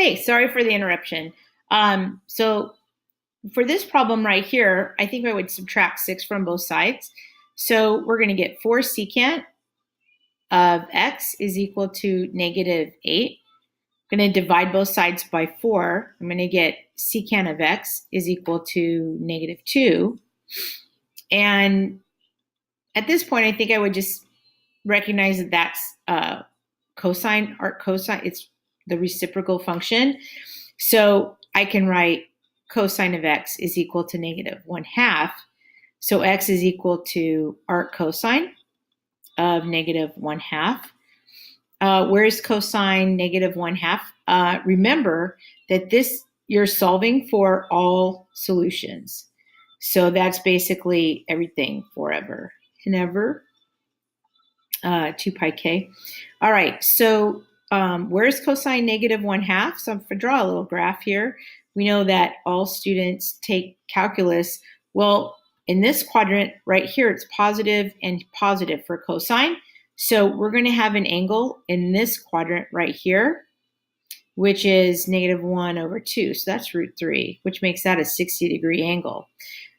Hey, sorry for the interruption. So for this problem right here, I think I would subtract 6 from both sides. So we're going to get 4 secant of x is equal to -8. I'm going to divide both sides by 4. I'm going to get secant of x is equal to -2. And at this point, I think I would just recognize that that's cosine, arc cosine. It's the reciprocal function. So I can write cosine of x is equal to -1/2. So x is equal to arc cosine of -1/2. Where's cosine -1/2? Remember that you're solving for all solutions. So that's basically everything forever and ever. 2 pi k. All right, so where's cosine -1/2? So if I draw a little graph here, we know that all students take calculus. Well, in this quadrant right here, it's positive and positive for cosine. So we're going to have an angle in this quadrant right here, which is -1/2. So that's √3, which makes that a 60-degree angle.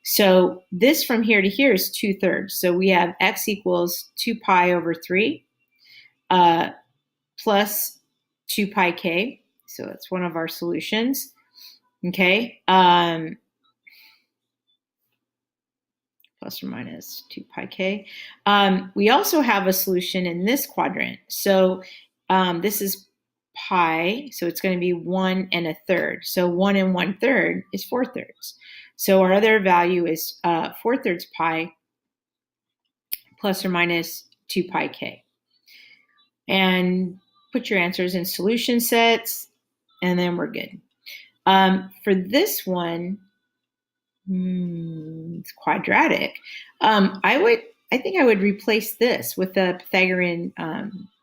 So this from here to here is 2/3. So we have x equals 2 pi over 3 plus 2 pi k. So that's one of our solutions. Okay. Plus or minus 2 pi k. We also have a solution in this quadrant. So this is pi, so it's going to be 1 1/3. So 1 1/3 is 4/3. So our other value is 4/3 pi plus or minus 2 pi k. And put your answers in solution sets, and then we're good. For this one, it's quadratic. I think I would replace this with the Pythagorean,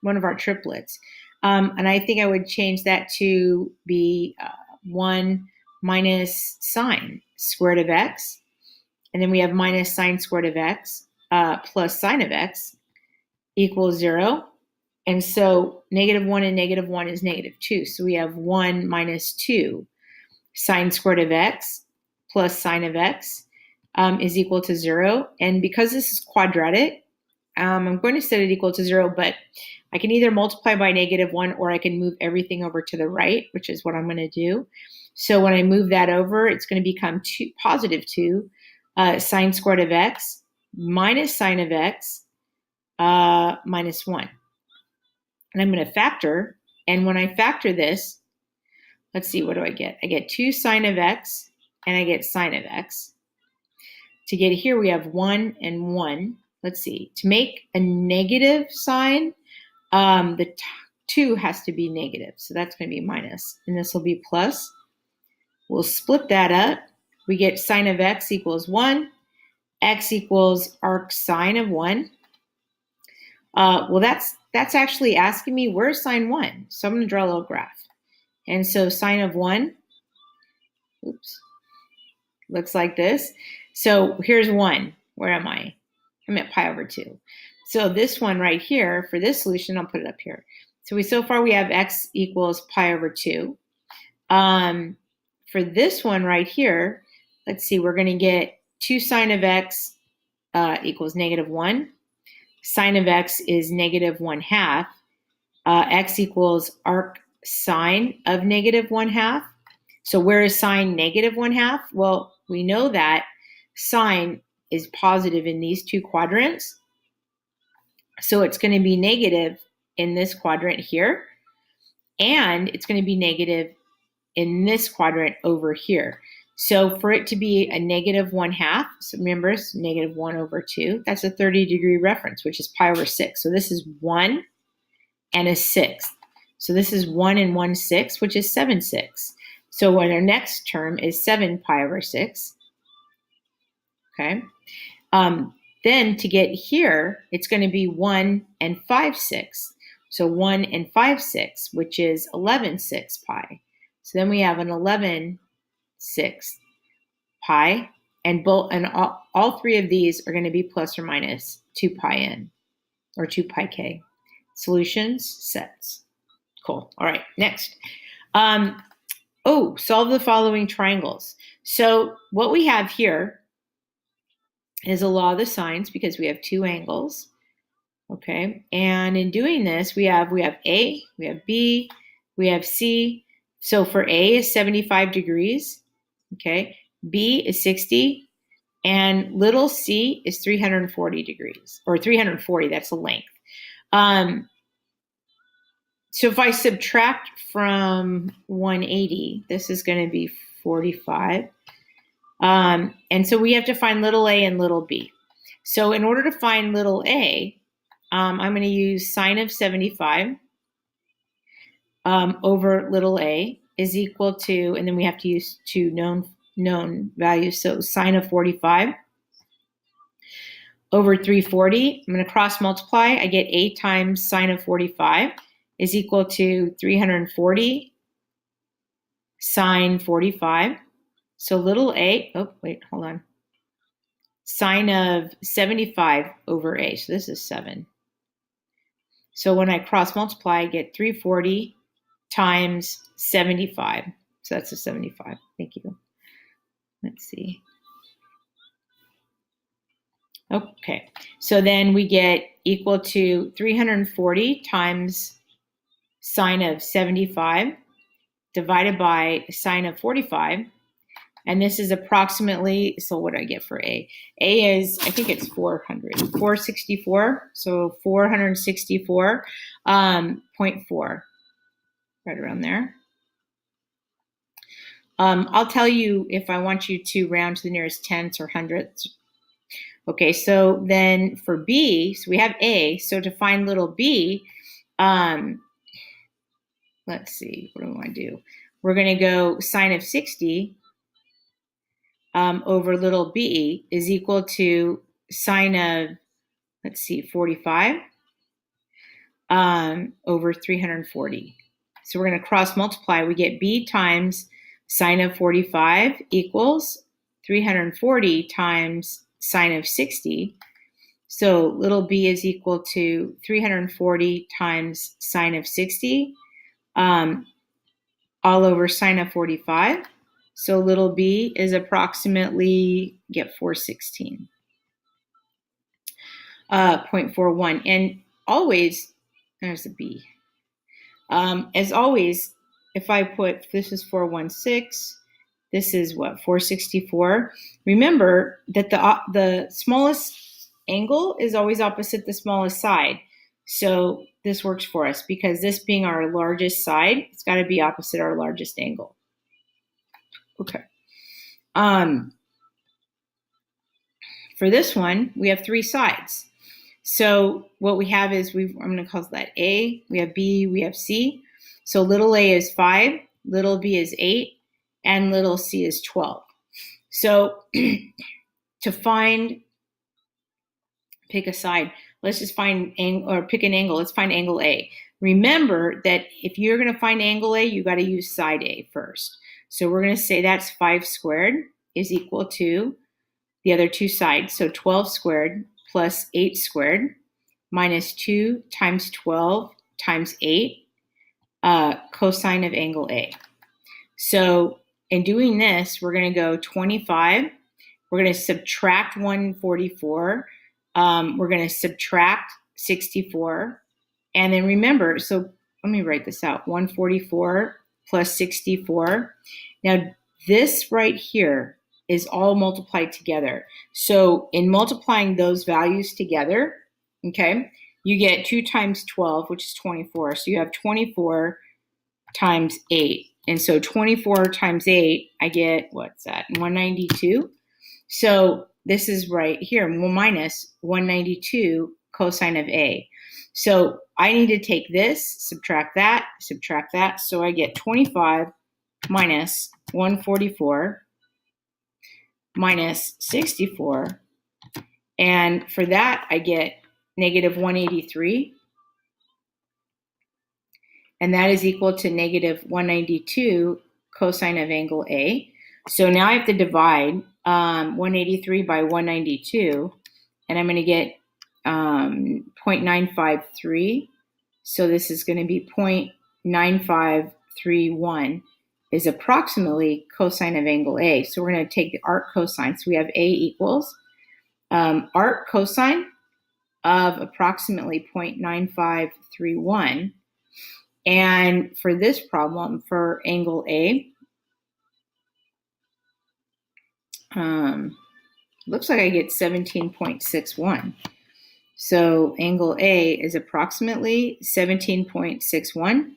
one of our triplets. And I think I would change that to be 1 minus sine squared of x. And then we have minus sine squared of x plus sine of x equals 0. And so -1 and -1 is -2. So we have 1 minus 2 sine squared of x plus sine of x is equal to 0. And because this is quadratic, I'm going to set it equal to 0, but I can either multiply by -1 or I can move everything over to the right, which is what I'm going to do. So when I move that over, it's going to become positive 2 sine squared of x minus sine of x minus 1. And I'm going to factor. And when I factor this, let's see, what do I get? I get 2 sine of x and I get sine of x. To get here, we have 1 and 1. Let's see. To make a negative sign, the 2 has to be negative. So that's going to be minus. And this will be plus. We'll split that up. We get sine of x equals 1. X equals arc sine of 1. Well, that's actually asking me where's sine 1. So I'm going to draw a little graph. And so sine of 1, looks like this. So here's 1. Where am I? I'm at pi over 2. So this one right here, for this solution, I'll put it up here. So far we have x equals pi over 2. For this one right here, let's see, we're going to get 2 sine of x equals -1. Sine of x is -1/2. X equals arc sine of -1/2. So where is sine -1/2? Well, we know that sine is positive in these two quadrants. So it's going to be negative in this quadrant here. And it's going to be negative in this quadrant over here. So for it to be a -1/2, so remember it's -1/2, that's a 30-degree reference, which is pi over 6. So this is 1 and a 6th. So this is 1 and 1/6, which is 7/6. So when our next term is 7 pi over 6. Okay. Then to get here, it's going to be 1 and 5/6. So 1 and 5/6, which is 11/6 pi. So then we have an 11/6 pi, and all three of these are going to be plus or minus 2 pi n, or 2 pi k. Solutions, sets. Cool. All right, next. Solve the following triangles. So what we have here is a law of the sines because we have two angles. Okay, and in doing this, we have A, we have B, we have C. So for A is 75 degrees, okay, B is 60, and little c is 340 degrees, or 340, that's the length. So if I subtract from 180, this is going to be 45. And so we have to find little a and little b. So in order to find little a, I'm going to use sine of 75 over little a is equal to, and then we have to use two known values. So sine of 45 over 340. I'm going to cross multiply. I get 8 times sine of 45 is equal to 340 sine 45. So little a, sine of 75 over a. So this is 7. So when I cross multiply, I get 340 times 75. So that's a 75. Thank you. Let's see. Okay, so then we get equal to 340 times sine of 75 divided by sine of 45. And this is approximately, so what do I get for A? A is, I think it's 464. So 464.4, right around there. I'll tell you if I want you to round to the nearest tenths or hundredths. Okay, so then for B, so we have A, so to find little b, let's see, what do we want to do? We're going to go sine of 60 over little b is equal to sine of, 45 over 340. So we're going to cross multiply. We get b times sine of 45 equals 340 times sine of 60. So little b is equal to 340 times sine of 60 all over sine of 45. So little b is approximately, get 416. 0.41. And always, there's a b. As always, if I put, this is 416, this is what, 464. Remember that the smallest angle is always opposite the smallest side. So this works for us because this being our largest side, it's got to be opposite our largest angle. Okay. For this one, we have 3 sides. So what we have is, I'm going to call that A, we have B, we have C. So little a is 5, little b is 8, and little c is 12. So to pick a side, let's just pick an angle. Let's find angle A. Remember that if you're going to find angle A, you got to use side A first. So we're going to say that's 5 squared is equal to the other 2 sides. So 12 squared plus 8 squared minus 2 times 12 times 8 cosine of angle A. So in doing this, we're going to go 25. We're going to subtract 144. We're going to subtract 64. And then remember, so let me write this out. 144 plus 64. Now this right here is all multiplied together. So in multiplying those values together, okay, you get 2 times 12, which is 24. So you have 24 times 8. And so 24 times 8, I get, what's that, 192. So this is right here, minus 192 cosine of A. So I need to take this, subtract that. So I get 25 minus 144 minus 64. And for that, I get negative 183. And that is equal to negative 192 cosine of angle A. So now I have to divide 183 by 192, and I'm going to get 0.953. So this is going to be 0.953 0.951 is approximately cosine of angle A. So we're going to take the arc cosine. So we have A equals arc cosine of approximately 0.9531. And for this problem, for angle A, looks like I get 17.61. So angle A is approximately 17.61.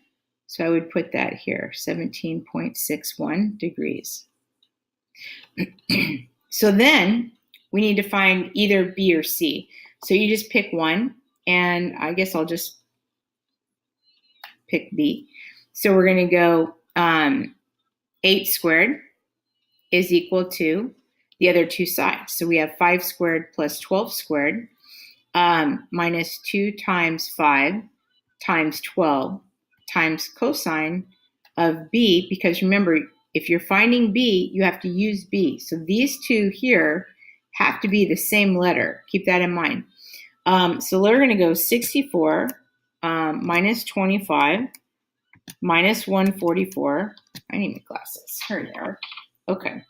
So I would put that here, 17.61 degrees. So then we need to find either B or C. So you just pick one, and I guess I'll just pick B. So we're going to go 8 squared is equal to the other two sides. So we have 5 squared plus 12 squared minus 2 times 5 times 12 times cosine of B, because remember, if you're finding B, you have to use B. So these two here have to be the same letter. Keep that in mind. So we're going to go 64 minus 25 minus 144. I need my glasses. Here they are. Okay.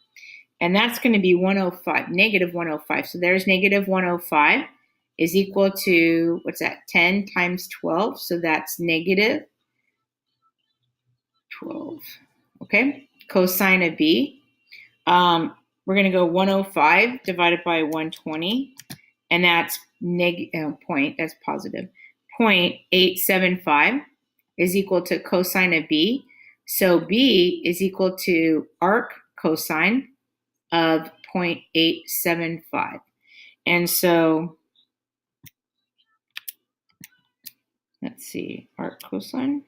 And that's going to be 105, negative 105. So there's negative 105 is equal to, what's that, 10 times 12. So that's negative 12. Okay. Cosine of B. We're going to go 105 divided by 120. And that's that's positive. 0.875 is equal to cosine of B. So B is equal to arc cosine of 0.875. And so, let's see, arc cosine.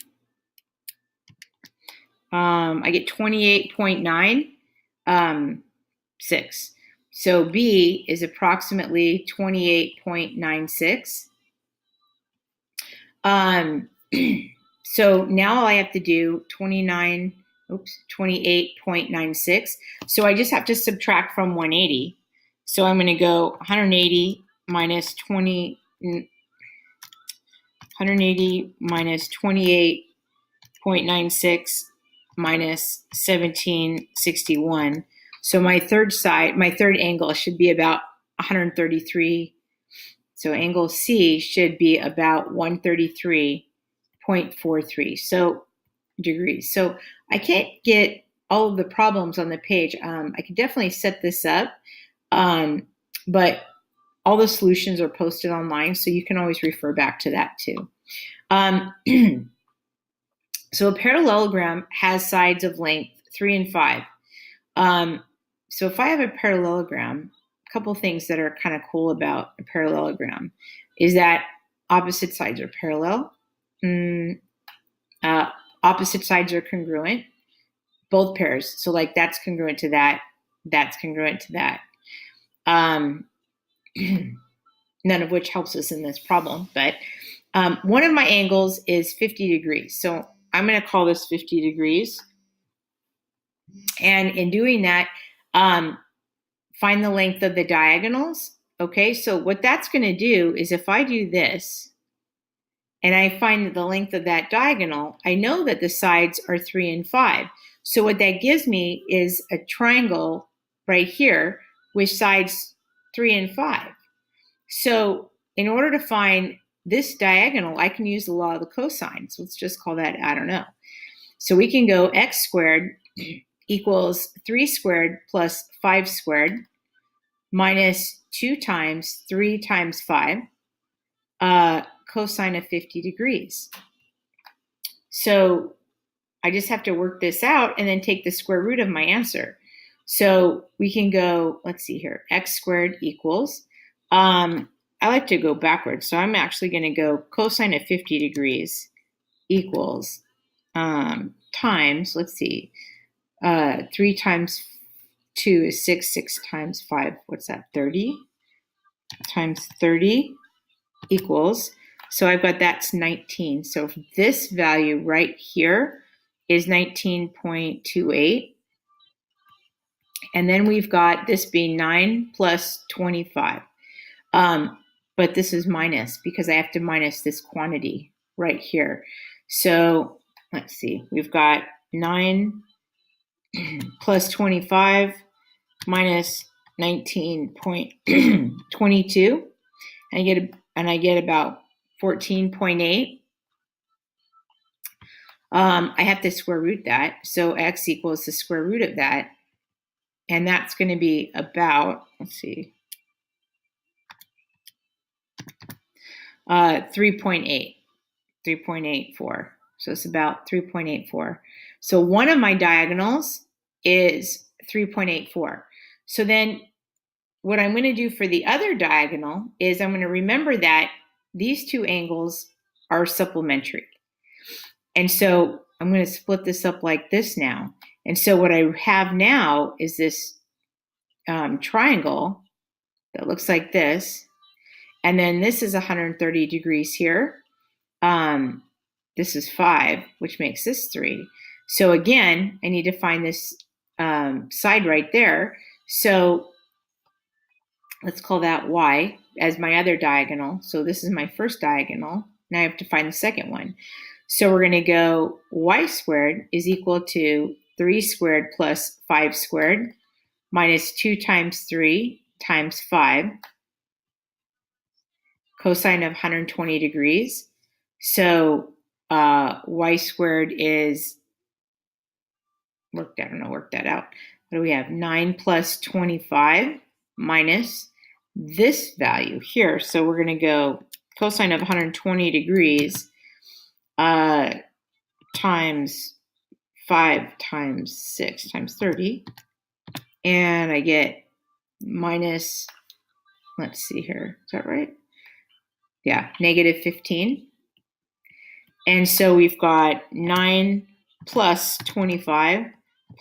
I get 28.96. So B is approximately 28.96. So now all I have to do 28.96. So I just have to subtract from 180. So I'm going to go 180 minus 28.96 minus 1761. So my third angle should be about 133. So angle C should be about 133.43 degrees. So I can't get all of the problems on the page. I can definitely set this up, but all the solutions are posted online, so you can always refer back to that too. So a parallelogram has sides of length 3 and 5. So if I have a parallelogram, a couple things that are kind of cool about a parallelogram is that opposite sides are parallel. Opposite sides are congruent, both pairs. So like that's congruent to that, that's congruent to that. None of which helps us in this problem, but one of my angles is 50 degrees. So I'm going to call this 50 degrees. And in doing that, find the length of the diagonals. Okay, so what that's going to do is if I do this, and I find the length of that diagonal, I know that the sides are 3 and 5. So what that gives me is a triangle right here with sides 3 and 5. So in order to find this diagonal, I can use the law of the cosines. Let's just call that, I don't know. So we can go x squared equals 3 squared plus 5 squared minus 2 times 3 times 5 cosine of 50 degrees. So I just have to work this out and then take the square root of my answer. So we can go, let's see here, x squared equals, I like to go backwards. So I'm actually going to go cosine of 50 degrees equals times, let's see, 3 times 2 is 6, 6 times 5, what's that, 30? Times 30 equals, so I've got that's 19. So this value right here is 19.28. And then we've got this being 9 plus 25. But this is minus because I have to minus this quantity right here. So let's see, we've got 9 plus 25 minus 19.22. I get about 14.8. I have to square root that. So x equals the square root of that. And that's going to be about, let's see, 3.8, 3.84. So it's about 3.84. So one of my diagonals is 3.84. So then what I'm going to do for the other diagonal is I'm going to remember that these two angles are supplementary. And so I'm going to split this up like this now. And so what I have now is this triangle that looks like this. And then this is 130 degrees here. This is 5, which makes this 3. So again, I need to find this side right there. So let's call that y as my other diagonal. So this is my first diagonal. Now I have to find the second one. So we're going to go y squared is equal to 3 squared plus 5 squared minus 2 times 3 times 5, cosine of 120 degrees. So y squared is, work that out. What do we have? 9 plus 25 minus this value here. So we're going to go cosine of 120 degrees times 5 times 6 times 30. And I get minus, let's see here. Is that right? Yeah, negative 15. And so we've got 9 plus 25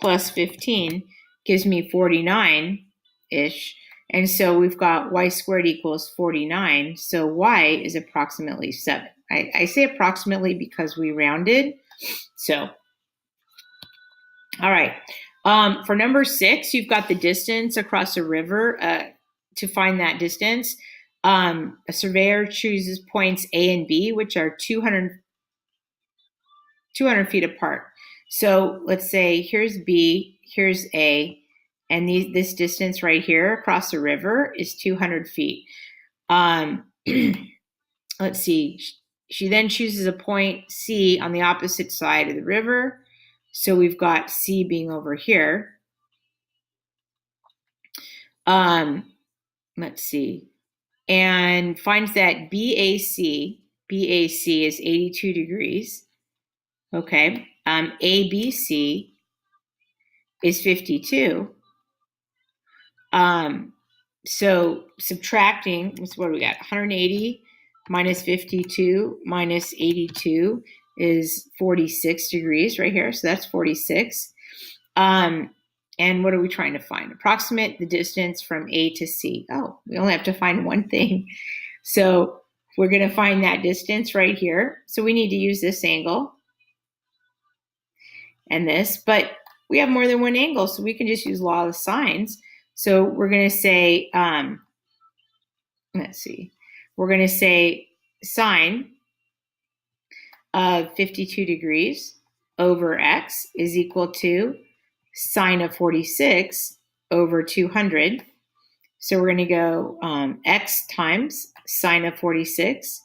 plus 15 gives me 49-ish. And so we've got y squared equals 49. So y is approximately 7. I say approximately because we rounded. So, all right. For number 6, you've got the distance across a river. To find that distance, a surveyor chooses points A and B, which are 200 feet apart. So let's say here's B, here's A, and this distance right here across the river is 200 feet. Let's see. She then chooses a point C on the opposite side of the river. So we've got C being over here. Let's see. And finds that BAC is 82 degrees. Okay. ABC is 52. So subtracting, what do we got? 180 minus 52 minus 82 is 46 degrees right here. So that's 46. And what are we trying to find? Approximate the distance from A to C. Oh, we only have to find one thing. So we're going to find that distance right here. So we need to use this angle and this, but we have more than one angle, so we can just use law of sines. So we're going to say, let's see, we're going to say sine of 52 degrees over x is equal to sine of 46 over 200. So we're going to go x times sine of 46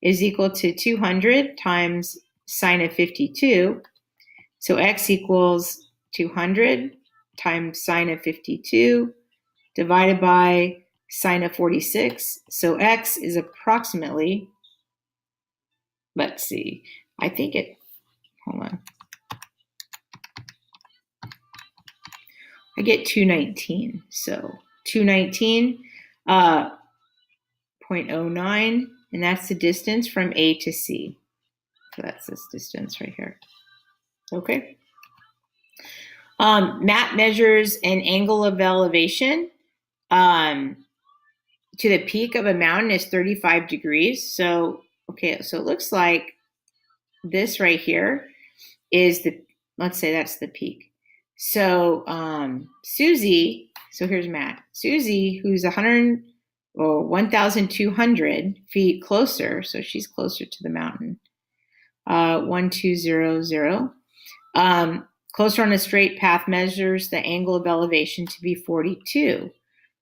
is equal to 200 times sine of 52. So x equals 200 times sine of 52 divided by sine of 46. So x is approximately, let's see, I think it, hold on. I get 219. So 219, 0.09, and that's the distance from A to C. So that's this distance right here. Okay. Matt measures an angle of elevation to the peak of a mountain is 35 degrees. So, okay, so it looks like this right here is the, let's say that's the peak. So Susie, so here's Matt. Susie, who's 1,200 feet closer, so she's closer to the mountain, 1200. Closer on a straight path measures the angle of elevation to be 42.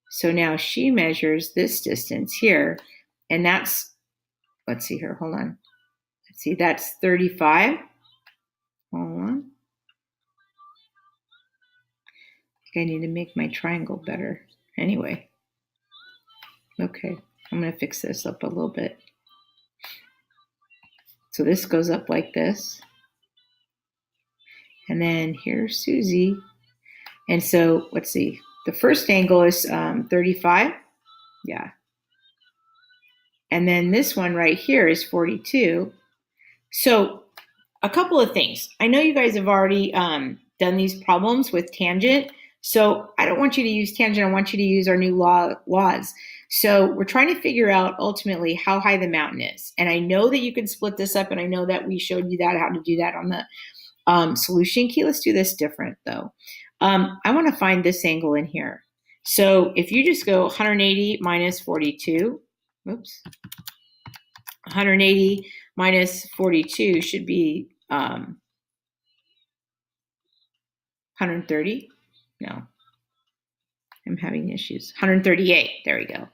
So now she measures this distance here, and that's, let's see here, hold on. Let's see, that's 35. Hold on. I think I need to make my triangle better. Anyway, okay, I'm going to fix this up a little bit. So this goes up like this. And then here's Susie. And so let's see, the first angle is 35. Yeah. And then this one right here is 42. So a couple of things. I know you guys have already done these problems with tangent. So I don't want you to use tangent. I want you to use our new laws. So we're trying to figure out ultimately how high the mountain is. And I know that you can split this up, and I know that we showed you that, how to do that on the solution key. Let's do this different though. I want to find this angle in here. So if you just go 180 minus 42, oops, 180 minus 42 should be 130. No, I'm having issues. 138. There we go.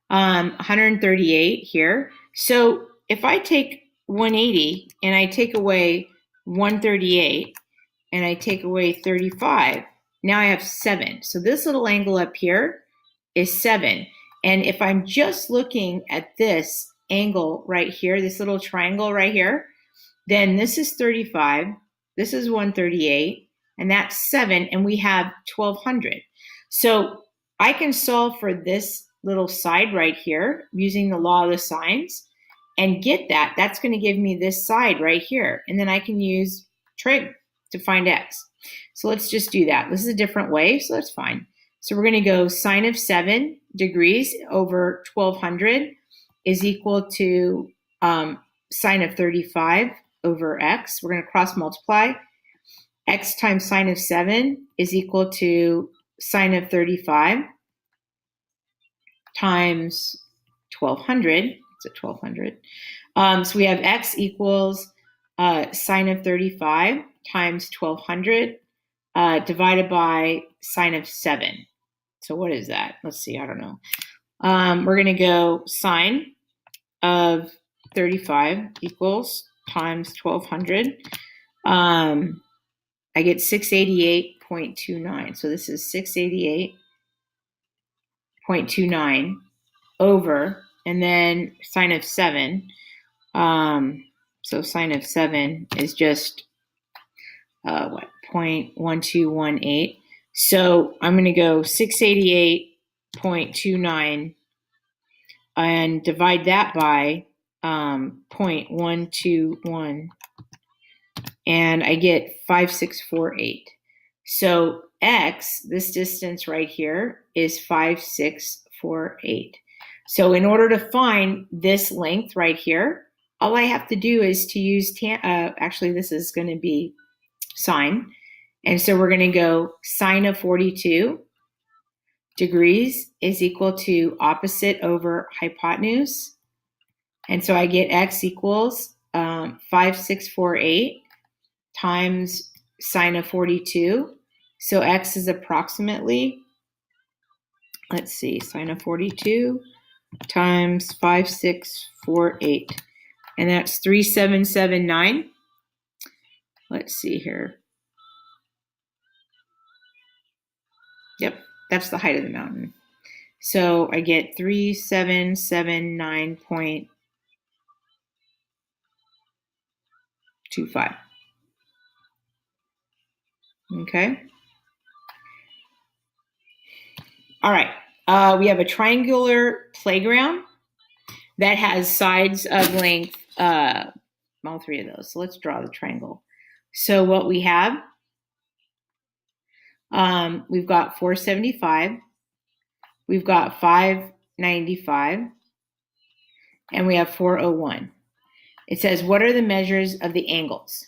138 here. So if I take 180 and I take away 138 and I take away 35, now I have 7. So this little angle up here is 7. And if I'm just looking at this angle right here, this little triangle right here, then this is 35, this is 138, and that's 7, and we have 1200. So I can solve for this little side right here using the law of the sines and get that. That's going to give me this side right here. And then I can use trig to find x. So let's just do that. This is a different way, so that's fine. So we're going to go sine of 7 degrees over 1200 is equal to sine of 35 over x. We're going to cross multiply. X times sine of 7 is equal to sine of 35 times 1200. It's at 1200. So we have x equals sine of 35 times 1200 divided by sine of 7. So what is that? Let's see. I don't know. We're going to go sine of 35 equals times 1200. I get 688.29. So this is 688.29 over, and then sine of 7. So sine of 7 is just, 0.1218. So I'm going to go 688.29 and divide that by 0.121, and I get 5648. So x, this distance right here, is 5648. So in order to find this length right here, all I have to do is to use actually this is going to be sine. And so we're going to go sine of 42 degrees is equal to opposite over hypotenuse. And so I get x equals 5648 times sine of 42. So x is approximately, let's see, sine of 42 times 5648. And that's 3779. Let's see here. Yep, that's the height of the mountain. So I get 3779.25. Okay. All right. We have a triangular playground that has sides of length, all three of those. So let's draw the triangle. So what we have, we've got 475, we've got 595, and we have 401. It says, what are the measures of the angles?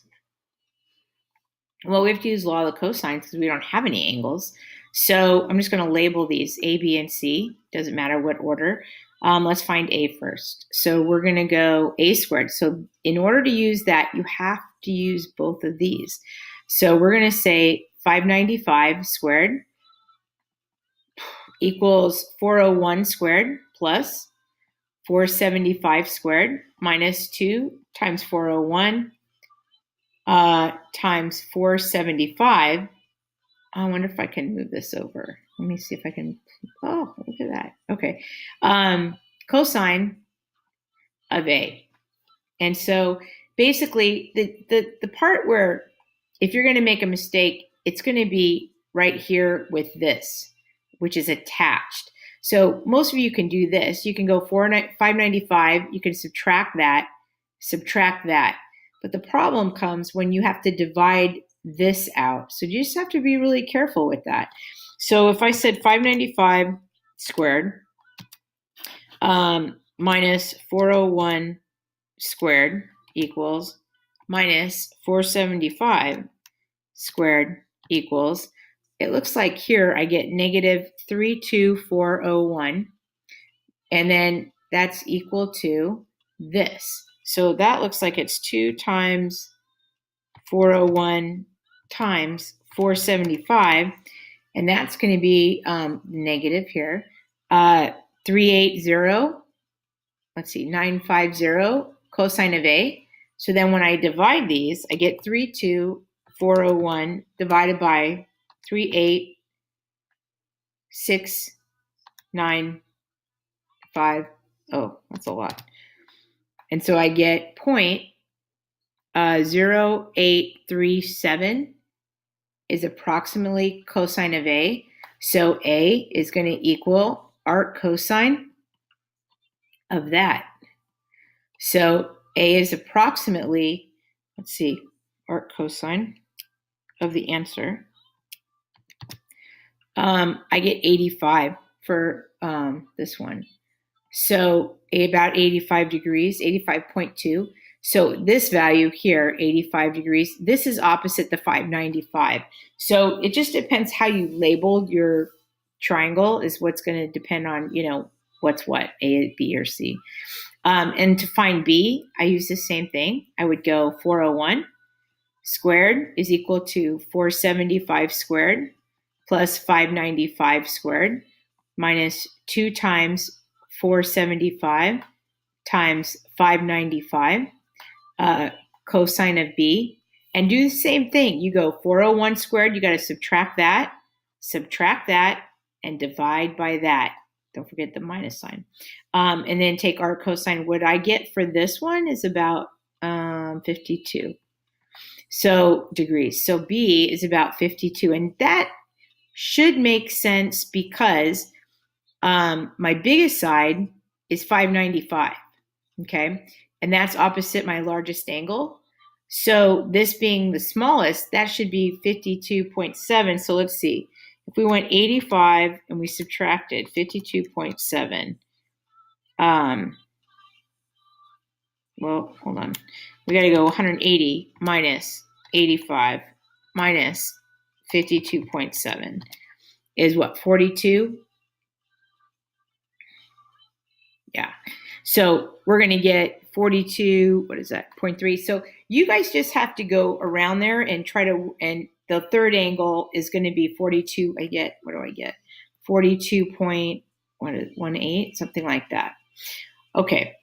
Well, we have to use law of the cosines because we don't have any angles. So I'm just going to label these A, B, and C. Doesn't matter what order. Let's find A first. So we're going to go A squared. So in order to use that, you have to use both of these. So we're going to say 595 squared equals 401 squared plus 475 squared minus 2 times 401 times 475. I wonder if I can move this over. Let me see if I can. Oh, look at that. Okay. Cosine of A. And so basically the part where if you're going to make a mistake, it's going to be right here with this, which is attached. So most of you can do this. You can go 595, you can subtract that. But the problem comes when you have to divide this out. So you just have to be really careful with that. So if I said 595 squared minus 401 squared equals minus 475 squared equals, it looks like here I get negative 32401, and then that's equal to this. So that looks like it's 2 times 401 times 475, and that's going to be negative here. 380, let's see, 950 cosine of A. So then when I divide these, I get 32401 divided by 38695. Oh, that's a lot. And so I get 0.0837 is approximately cosine of A. So A is going to equal arc cosine of that. So A is approximately, let's see, arc cosine of the answer. I get 85 for this one. So about 85 degrees, 85.2. So this value here, 85 degrees, this is opposite the 595. So it just depends how you labeled your triangle is what's going to depend on, what's what, A, B, or C. And to find B, I use the same thing. I would go 401 squared is equal to 475 squared plus 595 squared minus 2 times 475 times 595 cosine of B. And do the same thing. You go 401 squared, you got to subtract that, and divide by that. Don't forget the minus sign. And then take arc cosine. What I get for this one is about 52 degrees. So B is about 52. And that should make sense because my biggest side is 595. Okay. And that's opposite my largest angle. So this being the smallest, that should be 52.7. So let's see. If we went 85 and we subtracted 52.7, well, hold on. We got to go 180 minus 85 minus 52.7 is what, 42? Yeah. So we're going to get 42, what is that, 0.3. So you guys just have to go around there and try to, and the third angle is going to be 42. I get, what do I get? 42.18, something like that. Okay,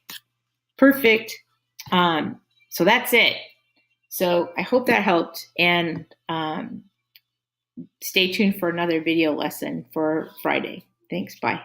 perfect. So that's it. So I hope that helped, and stay tuned for another video lesson for Friday. Thanks, bye.